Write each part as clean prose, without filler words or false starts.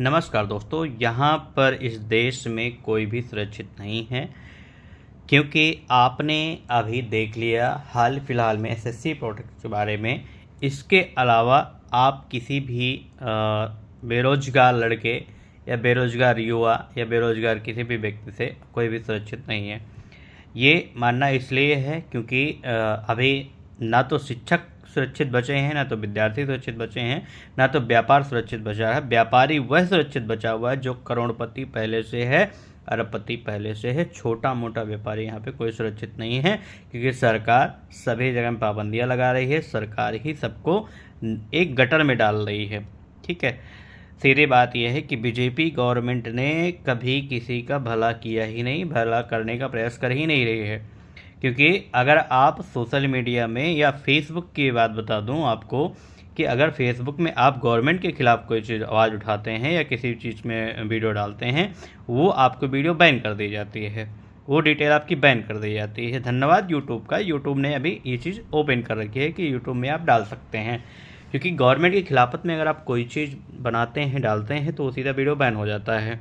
नमस्कार दोस्तों, यहाँ पर इस देश में कोई भी सुरक्षित नहीं है क्योंकि आपने अभी देख लिया हाल फिलहाल में एसएससी प्रोटेक्ट के बारे में। इसके अलावा आप किसी भी बेरोजगार लड़के या बेरोजगार युवा या बेरोजगार किसी भी व्यक्ति से कोई भी सुरक्षित नहीं है। ये मानना इसलिए है क्योंकि अभी ना तो शिक्षक सुरक्षित बचे हैं, ना तो विद्यार्थी सुरक्षित बचे हैं, ना तो व्यापार सुरक्षित बचा है। व्यापारी वह सुरक्षित बचा हुआ है जो करोड़पति पहले से है, अरबपति पहले से है। छोटा मोटा व्यापारी यहाँ पे कोई सुरक्षित नहीं है क्योंकि सरकार सभी जगह में पाबंदियाँ लगा रही है। सरकार ही सबको एक गटर में डाल रही है। ठीक है, सीधी बात यह है कि बीजेपी गवर्नमेंट ने कभी किसी का भला किया ही नहीं, भला करने का प्रयास कर ही नहीं रही है। क्योंकि अगर आप सोशल मीडिया में या फेसबुक की बात बता दूं आपको कि अगर फेसबुक में आप गवर्नमेंट के ख़िलाफ़ कोई चीज़ आवाज़ उठाते हैं या किसी चीज़ में वीडियो डालते हैं, वो आपको वीडियो बैन कर दी जाती है, वो डिटेल आपकी बैन कर दी जाती है। धन्यवाद यूट्यूब का, यूट्यूब ने अभी ये चीज़ ओपन कर रखी है कि यूट्यूब में आप डाल सकते हैं। क्योंकि गवर्नमेंट की खिलाफत में अगर आप कोई चीज़ बनाते हैं, डालते हैं, तो सीधा वीडियो बैन हो जाता है।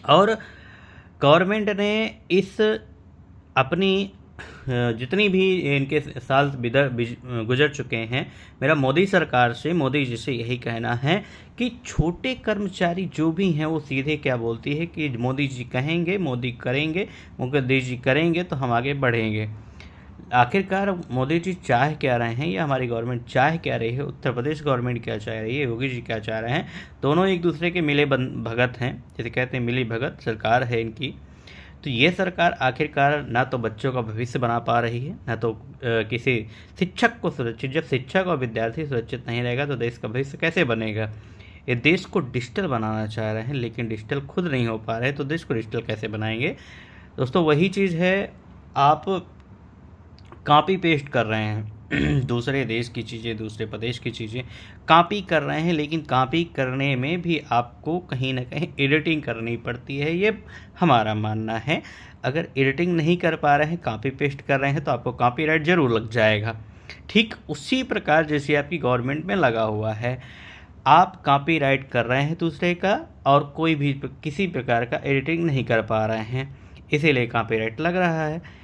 और गवर्नमेंट ने इस अपनी जितनी भी इनके साल गुजर चुके हैं, मेरा मोदी सरकार से, मोदी जी से यही कहना है कि छोटे कर्मचारी जो भी हैं वो सीधे क्या बोलती है कि मोदी जी कहेंगे, मोदी करेंगे, मोदी जी करेंगे तो हम आगे बढ़ेंगे। आखिरकार मोदी जी चाह क्या रहे हैं या हमारी गवर्नमेंट चाह क्या रही है, उत्तर प्रदेश गवर्नमेंट क्या चाह रही है, योगी जी क्या चाह रहे हैं, दोनों एक दूसरे के मिले भगत हैं। जैसे कहते हैं मिली भगत सरकार है इनकी। तो ये सरकार आखिरकार ना तो बच्चों का भविष्य बना पा रही है, ना तो किसी शिक्षक को सुरक्षित। जब शिक्षक और विद्यार्थी सुरक्षित नहीं रहेगा तो देश का भविष्य कैसे बनेगा। ये देश को डिजिटल बनाना चाह रहे हैं लेकिन डिजिटल खुद नहीं हो पा रहे, तो देश को डिजिटल कैसे बनाएंगे। दोस्तों वही चीज़ है, आप कॉपी पेस्ट कर रहे हैं दूसरे देश की चीज़ें, दूसरे प्रदेश की चीज़ें कॉपी कर रहे हैं, लेकिन कॉपी करने में भी आपको कहीं ना कहीं एडिटिंग करनी पड़ती है, ये हमारा मानना है। अगर एडिटिंग नहीं कर पा रहे हैं, कॉपी पेस्ट कर रहे हैं, तो आपको कॉपीराइट ज़रूर लग जाएगा। ठीक उसी प्रकार जैसे आपकी गवर्नमेंट में लगा हुआ है, आप कॉपीराइट कर रहे हैं दूसरे का और कोई भी किसी प्रकार का एडिटिंग नहीं कर पा रहे हैं, इसीलिए कॉपीराइट लग रहा है।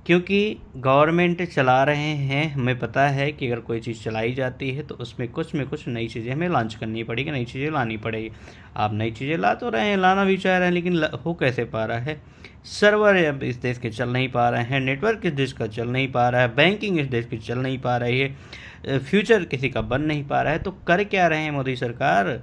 क्योंकि गवर्नमेंट चला रहे हैं, हमें पता है कि अगर कोई चीज़ चलाई जाती है तो उसमें कुछ में कुछ नई चीज़ें हमें लॉन्च करनी पड़ेगी, नई चीज़ें लानी पड़ेगी। आप नई चीज़ें ला तो रहे हैं, लाना भी चाह रहे हैं, लेकिन हो कैसे पा रहा है। सर्वर अब इस देश के चल नहीं पा रहे हैं, नेटवर्क इस देश का चल नहीं पा रहा है, बैंकिंग इस देश की चल नहीं पा रही है, फ्यूचर किसी का बन नहीं पा रहा है। तो कर क्या रहे हैं मोदी सरकार।